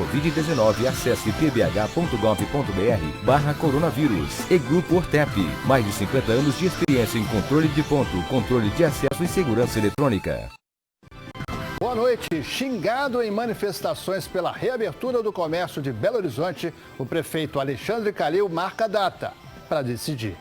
Covid-19, acesse pbh.gov.br/coronavírus. E Grupo Ortep, mais de 50 anos de experiência em controle de ponto, controle de acesso e segurança eletrônica. Boa noite. Xingado em manifestações pela reabertura do comércio de Belo Horizonte, o prefeito Alexandre Calil marca a data para decidir.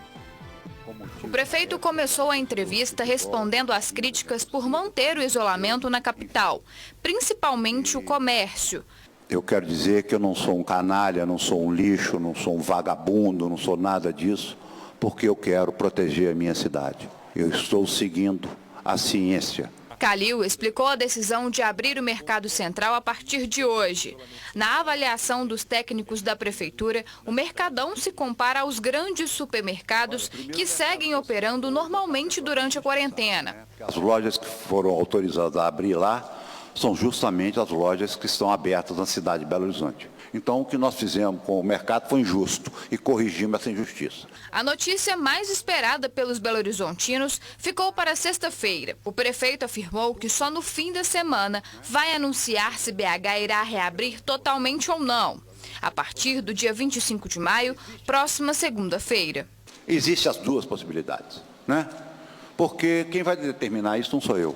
O prefeito começou a entrevista respondendo às críticas por manter o isolamento na capital, principalmente o comércio. Eu quero dizer que eu não sou um canalha, não sou um lixo, não sou um vagabundo, não sou nada disso, porque eu quero proteger a minha cidade. Eu estou seguindo a ciência. Calil explicou a decisão de abrir o Mercado Central a partir de hoje. Na avaliação dos técnicos da Prefeitura, o Mercadão se compara aos grandes supermercados que seguem operando normalmente durante a quarentena. As lojas que foram autorizadas a abrir lá são justamente as lojas que estão abertas na cidade de Belo Horizonte. Então, o que nós fizemos com o mercado foi injusto e corrigimos essa injustiça. A notícia mais esperada pelos belo-horizontinos ficou para sexta-feira. O prefeito afirmou que só no fim da semana vai anunciar se BH irá reabrir totalmente ou não. A partir do dia 25 de maio, próxima segunda-feira. Existem as duas possibilidades, né? Porque quem vai determinar isso não sou eu.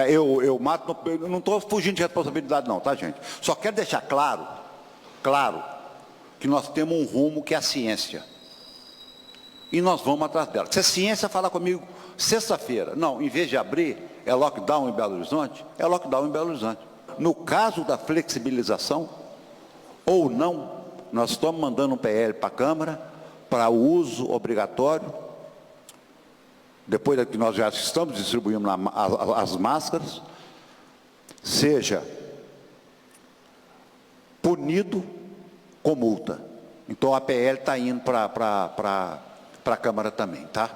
Eu não estou fugindo de responsabilidade não, tá, gente? Só quero deixar claro que nós temos um rumo que é a ciência. E nós vamos atrás dela. Se a ciência falar comigo sexta-feira, não, em vez de abrir, é lockdown em Belo Horizonte, é lockdown em Belo Horizonte. No caso da flexibilização, ou não, nós estamos mandando um PL para a Câmara, para o uso obrigatório, depois que nós já estamos distribuindo as máscaras, seja punido com multa. Então a PL está indo para a Câmara também, tá?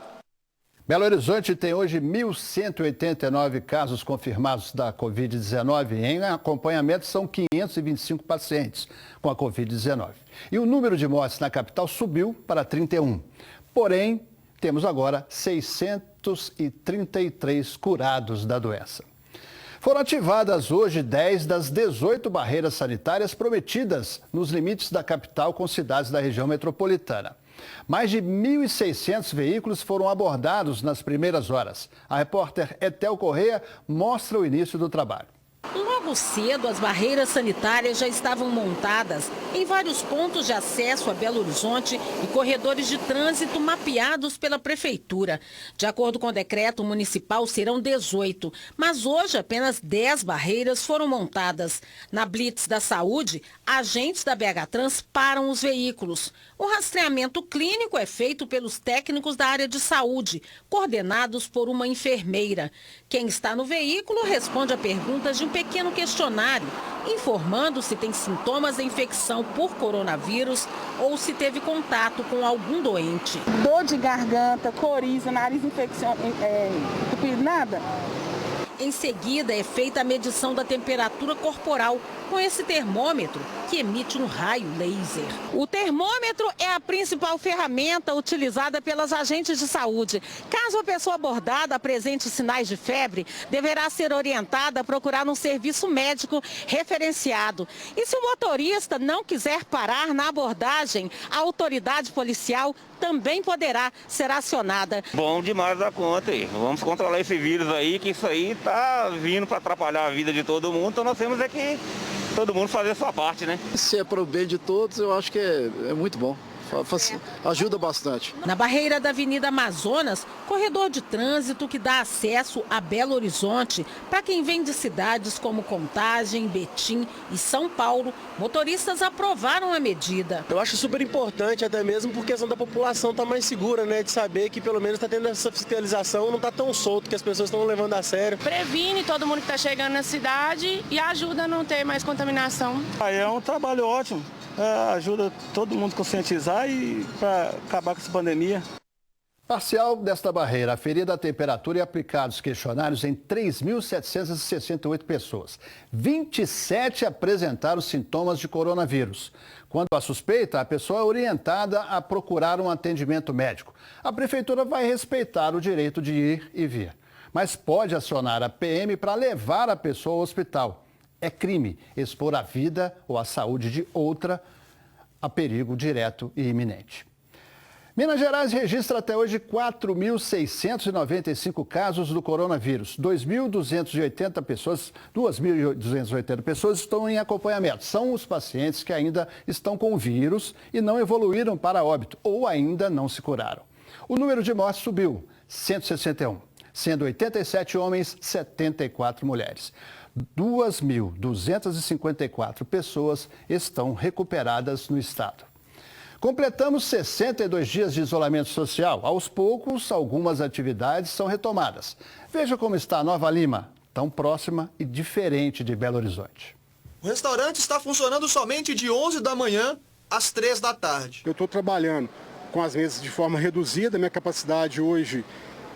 Belo Horizonte tem hoje 1.189 casos confirmados da Covid-19. Em acompanhamento são 525 pacientes com a Covid-19. E o número de mortes na capital subiu para 31. Porém, temos agora 633 curados da doença. Foram ativadas hoje 10 das 18 barreiras sanitárias prometidas nos limites da capital com cidades da região metropolitana. Mais de 1.600 veículos foram abordados nas primeiras horas. A repórter Etel Correia mostra o início do trabalho. Logo cedo, as barreiras sanitárias já estavam montadas em vários pontos de acesso a Belo Horizonte e corredores de trânsito mapeados pela Prefeitura. De acordo com o decreto municipal, serão 18, mas hoje apenas 10 barreiras foram montadas. Na Blitz da Saúde, agentes da BH Trans param os veículos. O rastreamento clínico é feito pelos técnicos da área de saúde, coordenados por uma enfermeira. Quem está no veículo responde a perguntas de um pequeno questionário, informando se tem sintomas da infecção por coronavírus ou se teve contato com algum doente. Dor de garganta, coriza, nariz entupido, nada. Em seguida, é feita a medição da temperatura corporal com esse termômetro que emite um raio laser. O termômetro é a principal ferramenta utilizada pelas agentes de saúde. Caso a pessoa abordada apresente sinais de febre, deverá ser orientada a procurar um serviço médico referenciado. E se o motorista não quiser parar na abordagem, a autoridade policial também poderá ser acionada. Bom demais da conta aí. Vamos controlar esse vírus aí, que isso aí tá vindo para atrapalhar a vida de todo mundo, então nós temos é que todo mundo fazer a sua parte, né? Se é para o bem de todos, eu acho que é muito bom. Ajuda bastante. Na barreira da Avenida Amazonas, corredor de trânsito que dá acesso a Belo Horizonte. Para quem vem de cidades como Contagem, Betim e São Paulo, motoristas aprovaram a medida. Eu acho super importante, até mesmo por questão da população estar mais segura, né? De saber que pelo menos está tendo essa fiscalização, não está tão solto, que as pessoas estão levando a sério. Previne todo mundo que está chegando na cidade e ajuda a não ter mais contaminação. É um trabalho ótimo. Ajuda todo mundo a conscientizar e para acabar com essa pandemia. Parcial desta barreira, aferida a temperatura e aplicados questionários em 3.768 pessoas. 27 apresentaram sintomas de coronavírus. Quando há suspeita, a pessoa é orientada a procurar um atendimento médico. A Prefeitura vai respeitar o direito de ir e vir, mas pode acionar a PM para levar a pessoa ao hospital. É crime expor a vida ou a saúde de outra a perigo direto e iminente. Minas Gerais registra até hoje 4.695 casos do coronavírus. 2.280 pessoas estão em acompanhamento. São os pacientes que ainda estão com o vírus e não evoluíram para óbito ou ainda não se curaram. O número de mortes subiu, 161, sendo 87 homens, 74 mulheres. 2.254 pessoas estão recuperadas no estado. Completamos 62 dias de isolamento social. Aos poucos, algumas atividades são retomadas. Veja como está Nova Lima, tão próxima e diferente de Belo Horizonte. O restaurante está funcionando somente de 11 da manhã às 3 da tarde. Eu estou trabalhando com as mesas de forma reduzida. Minha capacidade hoje,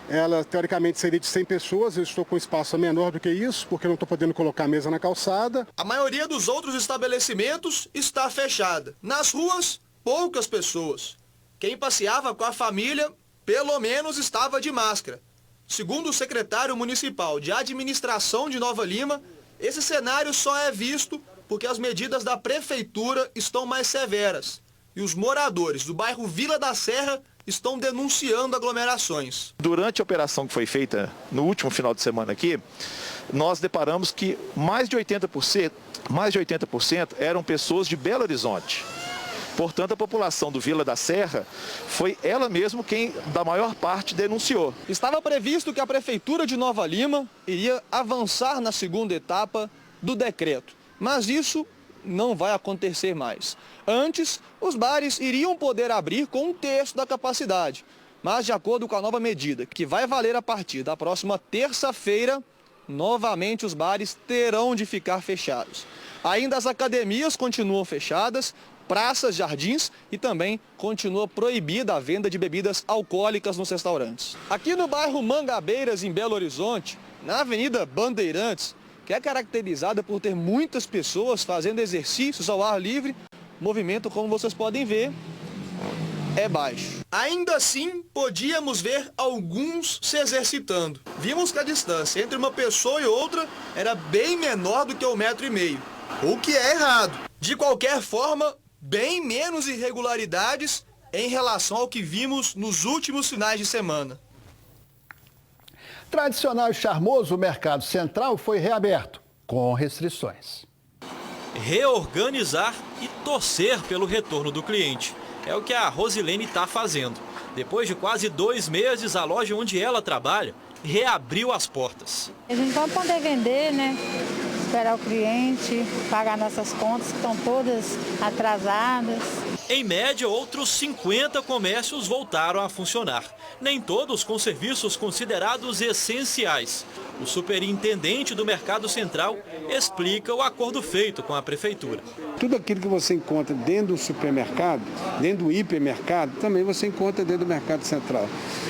ela teoricamente seria de 100 pessoas. Eu estou com espaço menor do que isso, porque não estou podendo colocar a mesa na calçada. A maioria dos outros estabelecimentos está fechada. Nas ruas, poucas pessoas. Quem passeava com a família, pelo menos estava de máscara. Segundo o secretário municipal de administração de Nova Lima, esse cenário só é visto porque as medidas da prefeitura estão mais severas. E os moradores do bairro Vila da Serra estão denunciando aglomerações. Durante a operação que foi feita no último final de semana aqui, nós deparamos que mais de 80% eram pessoas de Belo Horizonte. Portanto, a população do Vila da Serra foi ela mesma quem, da maior parte, denunciou. Estava previsto que a Prefeitura de Nova Lima iria avançar na segunda etapa do decreto, mas isso não vai acontecer mais. Antes, os bares iriam poder abrir com 1/3 da capacidade, mas de acordo com a nova medida, que vai valer a partir da próxima terça-feira, novamente os bares terão de ficar fechados. Ainda as academias continuam fechadas, praças, jardins e também continua proibida a venda de bebidas alcoólicas nos restaurantes. Aqui no bairro Mangabeiras, em Belo Horizonte, na Avenida Bandeirantes, que é caracterizada por ter muitas pessoas fazendo exercícios ao ar livre, o movimento, como vocês podem ver, é baixo. Ainda assim, podíamos ver alguns se exercitando. Vimos que a distância entre uma pessoa e outra era bem menor do que 1,5 metro, o que é errado. De qualquer forma, bem menos irregularidades em relação ao que vimos nos últimos finais de semana. Tradicional e charmoso Mercado Central foi reaberto, com restrições. Reorganizar e torcer pelo retorno do cliente. É o que a Rosilene está fazendo. Depois de quase 2 meses, a loja onde ela trabalha reabriu as portas. A gente vai poder vender, né? Esperar o cliente, pagar nossas contas que estão todas atrasadas. Em média, outros 50 comércios voltaram a funcionar. Nem todos com serviços considerados essenciais. O superintendente do Mercado Central explica o acordo feito com a prefeitura. Tudo aquilo que você encontra dentro do supermercado, dentro do hipermercado, também você encontra dentro do Mercado Central.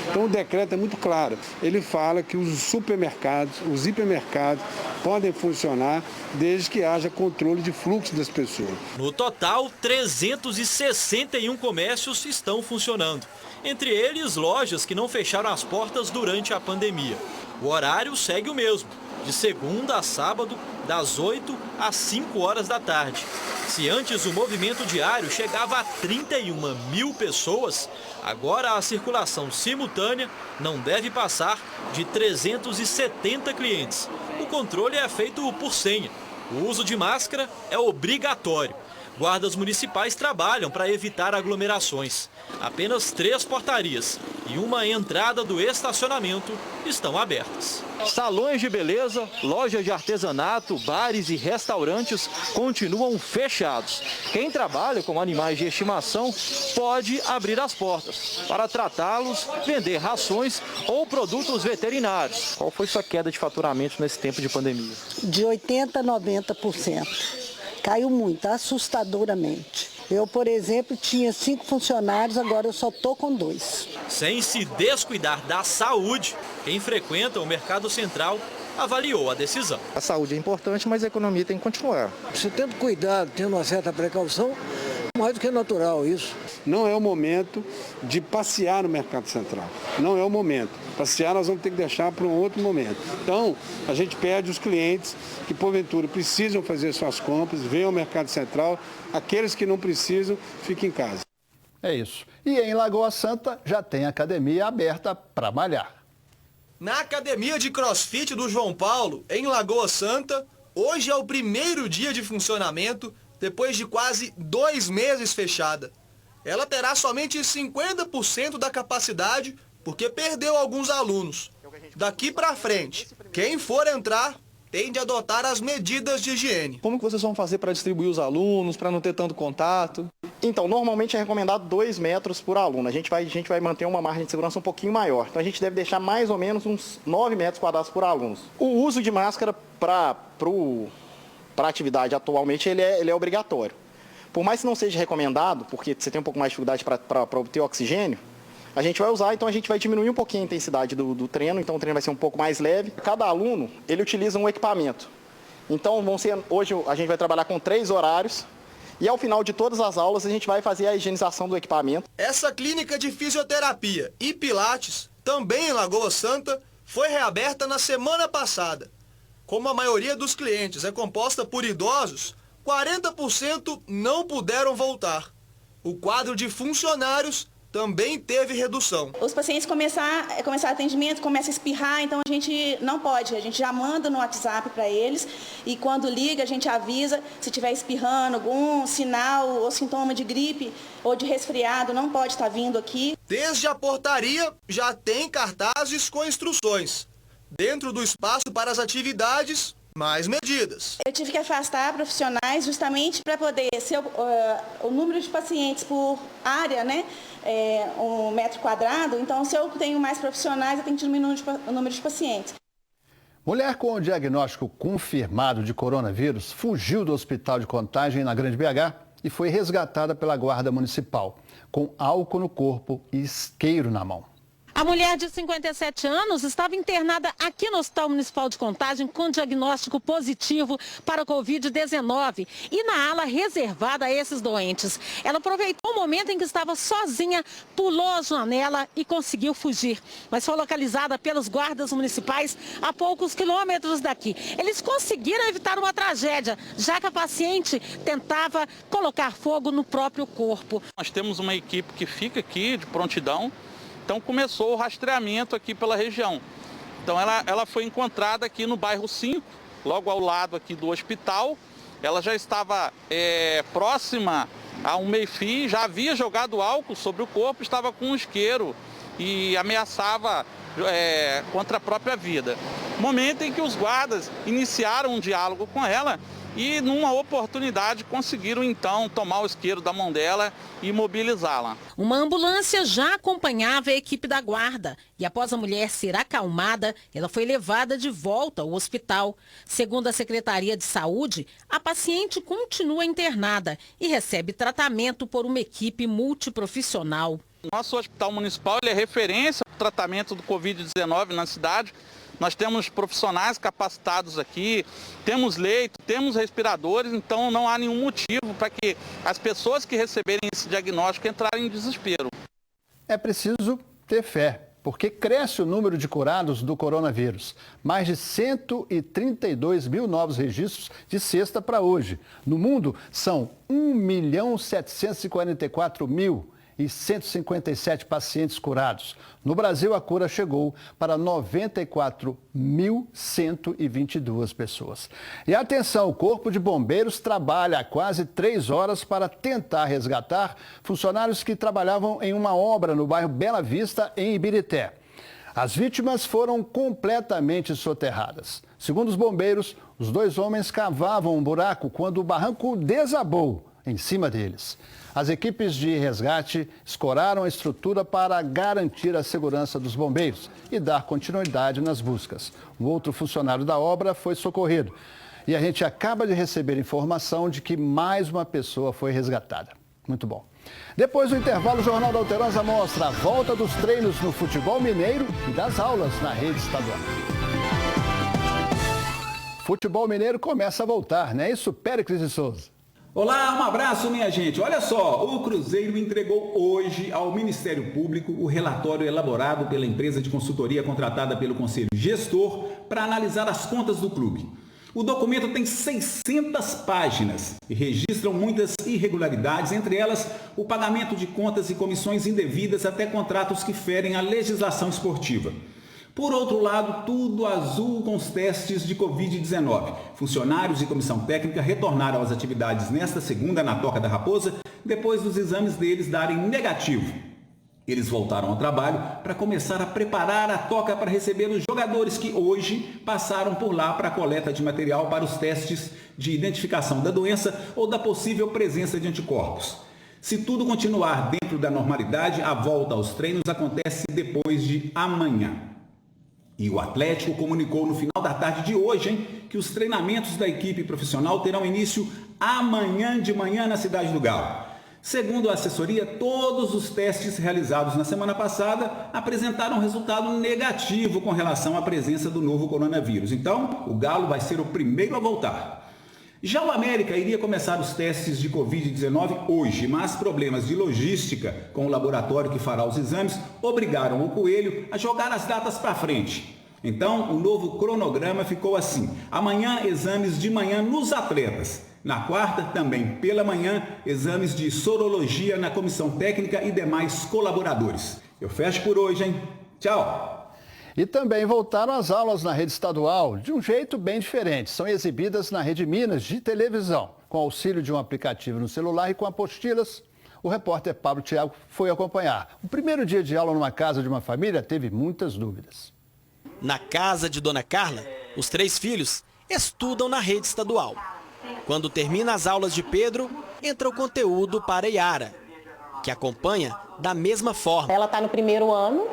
Então o decreto é muito claro. Ele fala que os supermercados, os hipermercados podem funcionar desde que haja controle de fluxo das pessoas. No total, 361 comércios estão funcionando. Entre eles, lojas que não fecharam as portas durante a pandemia. O horário segue o mesmo, de segunda a sábado, das 8 às 5 horas da tarde. Se antes o movimento diário chegava a 31 mil pessoas, agora a circulação simultânea não deve passar de 370 clientes. O controle é feito por senha. O uso de máscara é obrigatório. Guardas municipais trabalham para evitar aglomerações. Apenas 3 portarias e uma entrada do estacionamento estão abertas. Salões de beleza, lojas de artesanato, bares e restaurantes continuam fechados. Quem trabalha com animais de estimação pode abrir as portas para tratá-los, vender rações ou produtos veterinários. Qual foi sua queda de faturamento nesse tempo de pandemia? De 80% a 90%. Caiu muito, assustadoramente. Eu, por exemplo, tinha 5 funcionários, agora eu só estou com 2. Sem se descuidar da saúde, quem frequenta o Mercado Central avaliou a decisão. A saúde é importante, mas a economia tem que continuar. Você tendo cuidado, tendo uma certa precaução, Mais do que natural isso. Não é o momento de passear no Mercado Central. Não é o momento. Passear nós vamos ter que deixar para um outro momento. Então, a gente pede os clientes que, porventura, precisam fazer suas compras, venham ao Mercado Central. Aqueles que não precisam, fiquem em casa. É isso. E em Lagoa Santa já tem academia aberta para malhar. Na academia de CrossFit do João Paulo, em Lagoa Santa, hoje é o primeiro dia de funcionamento depois de quase 2 meses fechada. Ela terá somente 50% da capacidade porque perdeu alguns alunos. Daqui para frente, quem for entrar tem de adotar as medidas de higiene. Como que vocês vão fazer para distribuir os alunos, para não ter tanto contato? Então, normalmente é recomendado 2 metros por aluno. A gente vai manter uma margem de segurança um pouquinho maior. Então, a gente deve deixar mais ou menos uns 9 metros quadrados por aluno. O uso de máscara para a atividade atualmente ele é obrigatório. Por mais que não seja recomendado, porque você tem um pouco mais de dificuldade para obter oxigênio, a gente vai usar, então a gente vai diminuir um pouquinho a intensidade do treino, então o treino vai ser um pouco mais leve. Cada aluno, ele utiliza um equipamento. Então, hoje a gente vai trabalhar com 3 horários e ao final de todas as aulas a gente vai fazer a higienização do equipamento. Essa clínica de fisioterapia e pilates, também em Lagoa Santa, foi reaberta na semana passada. Como a maioria dos clientes é composta por idosos, 40% não puderam voltar. O quadro de funcionários também teve redução. Os pacientes começar atendimento, começam a espirrar, então a gente não pode, a gente já manda no WhatsApp para eles e quando liga a gente avisa se estiver espirrando, algum sinal ou sintoma de gripe ou de resfriado, não pode estar vindo aqui. Desde a portaria já tem cartazes com instruções. Dentro do espaço para as atividades, mais medidas. Eu tive que afastar profissionais justamente para poder ser o número de pacientes por área, né? 1 metro quadrado. Então, se eu tenho mais profissionais, eu tenho que diminuir o número de pacientes. Mulher com o diagnóstico confirmado de coronavírus fugiu do hospital de Contagem na Grande BH e foi resgatada pela Guarda Municipal, com álcool no corpo e isqueiro na mão. A mulher de 57 anos estava internada aqui no Hospital Municipal de Contagem com diagnóstico positivo para a Covid-19 e na ala reservada a esses doentes. Ela aproveitou o momento em que estava sozinha, pulou a janela e conseguiu fugir. Mas foi localizada pelos guardas municipais a poucos quilômetros daqui. Eles conseguiram evitar uma tragédia, já que a paciente tentava colocar fogo no próprio corpo. Nós temos uma equipe que fica aqui de prontidão. Então começou o rastreamento aqui pela região. Então ela foi encontrada aqui no bairro 5, logo ao lado aqui do hospital. Ela já estava próxima a um meio-fio, já havia jogado álcool sobre o corpo, estava com um isqueiro e ameaçava contra a própria vida. Momento em que os guardas iniciaram um diálogo com ela e numa oportunidade conseguiram então tomar o isqueiro da mão dela e imobilizá-la. Uma ambulância já acompanhava a equipe da guarda e após a mulher ser acalmada, ela foi levada de volta ao hospital. Segundo a Secretaria de Saúde, a paciente continua internada e recebe tratamento por uma equipe multiprofissional. Nosso hospital municipal é referência para o tratamento do Covid-19 na cidade. Nós temos profissionais capacitados aqui, temos leito, temos respiradores, então não há nenhum motivo para que as pessoas que receberem esse diagnóstico entrarem em desespero. É preciso ter fé, porque cresce o número de curados do coronavírus. Mais de 132 mil novos registros de sexta para hoje. No mundo, são 1.744.157 pacientes curados. No Brasil, a cura chegou para 94.122 pessoas. E atenção, o Corpo de Bombeiros trabalha há quase 3 horas para tentar resgatar funcionários que trabalhavam em uma obra no bairro Bela Vista, em Ibirité. As vítimas foram completamente soterradas. Segundo os bombeiros, os 2 homens cavavam um buraco quando o barranco desabou em cima deles. As equipes de resgate escoraram a estrutura para garantir a segurança dos bombeiros e dar continuidade nas buscas. Um outro funcionário da obra foi socorrido. E a gente acaba de receber informação de que mais uma pessoa foi resgatada. Muito bom. Depois do intervalo, o Jornal da Alterança mostra a volta dos treinos no futebol mineiro e das aulas na rede estadual. Futebol mineiro começa a voltar, não é isso, Péricles de Souza? Olá, um abraço, minha gente. Olha só, o Cruzeiro entregou hoje ao Ministério Público o relatório elaborado pela empresa de consultoria contratada pelo Conselho Gestor para analisar as contas do clube. O documento tem 600 páginas e registram muitas irregularidades, entre elas o pagamento de contas e comissões indevidas até contratos que ferem a legislação esportiva. Por outro lado, tudo azul com os testes de Covid-19. Funcionários e comissão técnica retornaram às atividades nesta segunda na Toca da Raposa, depois dos exames deles darem negativo. Eles voltaram ao trabalho para começar a preparar a toca para receber os jogadores que hoje passaram por lá para a coleta de material para os testes de identificação da doença ou da possível presença de anticorpos. Se tudo continuar dentro da normalidade, a volta aos treinos acontece depois de amanhã. E o Atlético comunicou no final da tarde de hoje, que os treinamentos da equipe profissional terão início amanhã de manhã na Cidade do Galo. Segundo a assessoria, todos os testes realizados na semana passada apresentaram resultado negativo com relação à presença do novo coronavírus. Então, o Galo vai ser o primeiro a voltar. Já o América iria começar os testes de Covid-19 hoje, mas problemas de logística com o laboratório que fará os exames obrigaram o Coelho a jogar as datas para frente. Então, o novo cronograma ficou assim: amanhã, exames de manhã nos atletas. Na quarta, também pela manhã, exames de sorologia na comissão técnica e demais colaboradores. Eu fecho por hoje, hein? Tchau! E também voltaram as aulas na rede estadual, de um jeito bem diferente. São exibidas na Rede Minas de televisão, com auxílio de um aplicativo no celular e com apostilas. O repórter Pablo Thiago foi acompanhar. O primeiro dia de aula numa casa de uma família teve muitas dúvidas. Na casa de Dona Carla, os 3 filhos estudam na rede estadual. Quando termina as aulas de Pedro, entra o conteúdo para Yara, que acompanha da mesma forma. Ela está no primeiro ano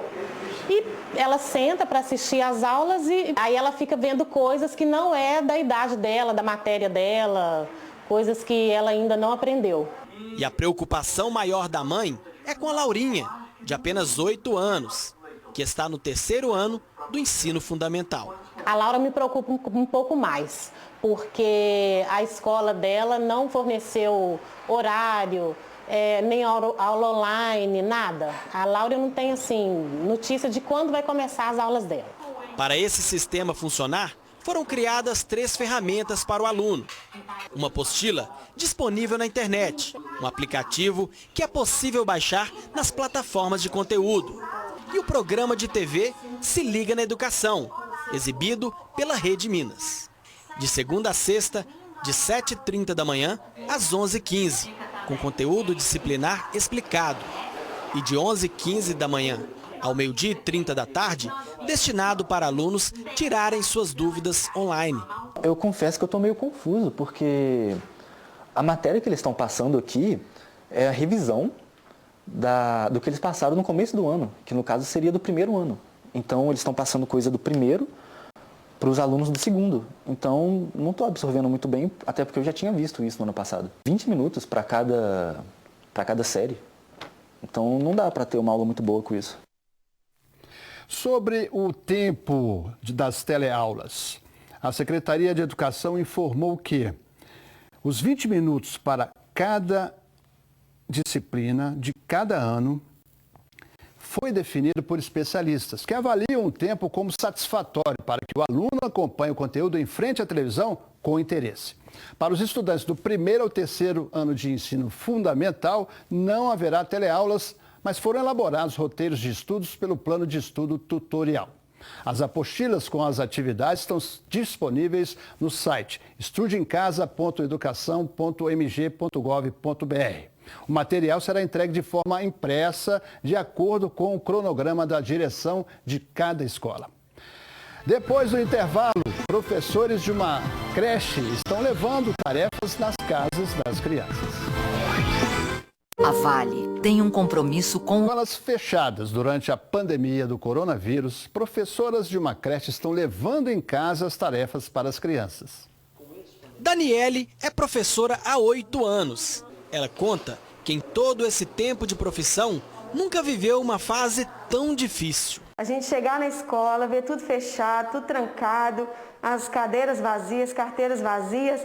e ela senta para assistir às aulas e aí ela fica vendo coisas que não é da idade dela, da matéria dela, coisas que ela ainda não aprendeu. E a preocupação maior da mãe é com a Laurinha, de apenas 8 anos, que está no 3º ano do ensino fundamental. A Laura me preocupa um pouco mais, porque a escola dela não forneceu horário, nem aula online, nada. A Laura não tem, assim, notícia de quando vai começar as aulas dela. Para esse sistema funcionar, foram criadas 3 ferramentas para o aluno. Uma apostila disponível na internet, um aplicativo que é possível baixar nas plataformas de conteúdo. E o programa de TV Se Liga na Educação, exibido pela Rede Minas. De segunda a sexta, de 7h30 da manhã às 11h15, com conteúdo disciplinar explicado. E de 11h15 da manhã ao 12h30 da tarde, destinado para alunos tirarem suas dúvidas online. Eu confesso que eu estou meio confuso, porque a matéria que eles estão passando aqui é a revisão do que eles passaram no começo do ano, que no caso seria do primeiro ano. Então eles estão passando coisa do primeiro para os alunos do segundo. Então não estou absorvendo muito bem, até porque eu já tinha visto isso no ano passado. 20 minutos para cada série. Então não dá para ter uma aula muito boa com isso. Sobre o tempo das teleaulas, a Secretaria de Educação informou que os 20 minutos para cada disciplina de cada ano foi definido por especialistas que avaliam o tempo como satisfatório para que o aluno acompanhe o conteúdo em frente à televisão com interesse. Para os estudantes do 1º ao 3º ano de ensino fundamental, não haverá teleaulas, mas foram elaborados roteiros de estudos pelo plano de estudo tutorial. As apostilas com as atividades estão disponíveis no site estudeemcasa.educação.mg.gov.br. O material será entregue de forma impressa, de acordo com o cronograma da direção de cada escola. Depois do intervalo, professores de uma creche estão levando tarefas nas casas das crianças. A Vale tem um compromisso com... Escolas fechadas durante a pandemia do coronavírus, professoras de uma creche estão levando em casa as tarefas para as crianças. Daniele é professora há 8 anos. Ela conta que em todo esse tempo de profissão, nunca viveu uma fase tão difícil. A gente chegar na escola, ver tudo fechado, tudo trancado, as cadeiras vazias, carteiras vazias,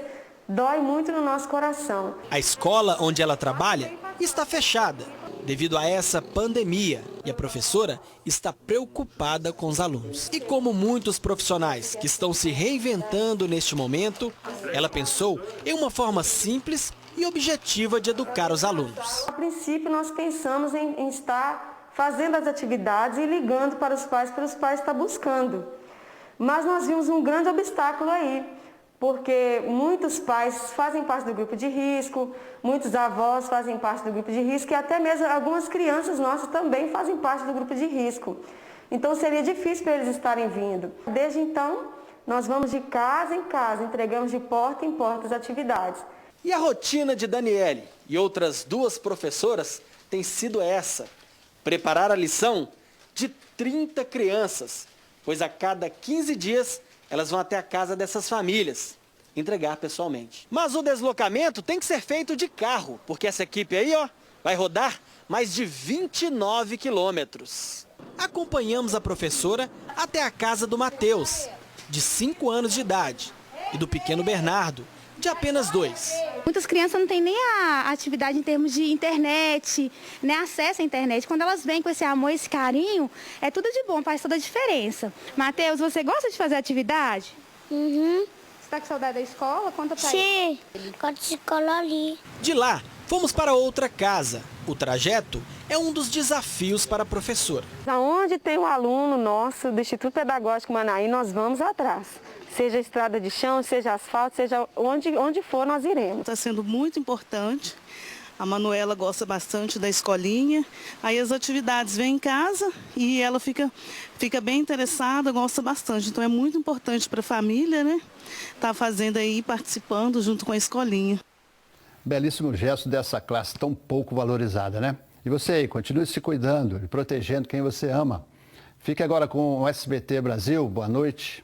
dói muito no nosso coração. A escola onde ela trabalha está fechada devido a essa pandemia e a professora está preocupada com os alunos. E como muitos profissionais que estão se reinventando neste momento, ela pensou em uma forma simples e objetiva de educar os alunos. A princípio, nós pensamos em estar fazendo as atividades e ligando para os pais estar buscando. Mas nós vimos um grande obstáculo aí, porque muitos pais fazem parte do grupo de risco, muitos avós fazem parte do grupo de risco e até mesmo algumas crianças nossas também fazem parte do grupo de risco. Então seria difícil para eles estarem vindo. Desde então, nós vamos de casa em casa, entregamos de porta em porta as atividades. E a rotina de Daniele e outras 2 professoras tem sido essa: preparar a lição de 30 crianças, pois a cada 15 dias elas vão até a casa dessas famílias entregar pessoalmente. Mas o deslocamento tem que ser feito de carro, porque essa equipe aí, ó, vai rodar mais de 29 quilômetros. Acompanhamos a professora até a casa do Matheus, de 5 anos de idade, e do pequeno Bernardo, de apenas 2. Muitas crianças não têm nem a atividade em termos de internet, nem acesso à internet. Quando elas vêm com esse amor, esse carinho, é tudo de bom, faz toda a diferença. Matheus, você gosta de fazer atividade? Uhum. Você tá com saudade da escola? Conta pra ele. Sim, gosto de escola ali. De lá, fomos para outra casa. O trajeto é um dos desafios para a professora. Aonde tem um aluno nosso do Instituto Pedagógico Manaí, nós vamos atrás. Seja estrada de chão, seja asfalto, seja onde for, nós iremos. Está sendo muito importante. A Manuela gosta bastante da escolinha. Aí as atividades vêm em casa e ela fica bem interessada, gosta bastante. Então é muito importante para a família, né? Tá fazendo aí, participando junto com a escolinha. Belíssimo gesto dessa classe tão pouco valorizada, né? E você aí, continue se cuidando e protegendo quem você ama. Fique agora com o SBT Brasil. Boa noite.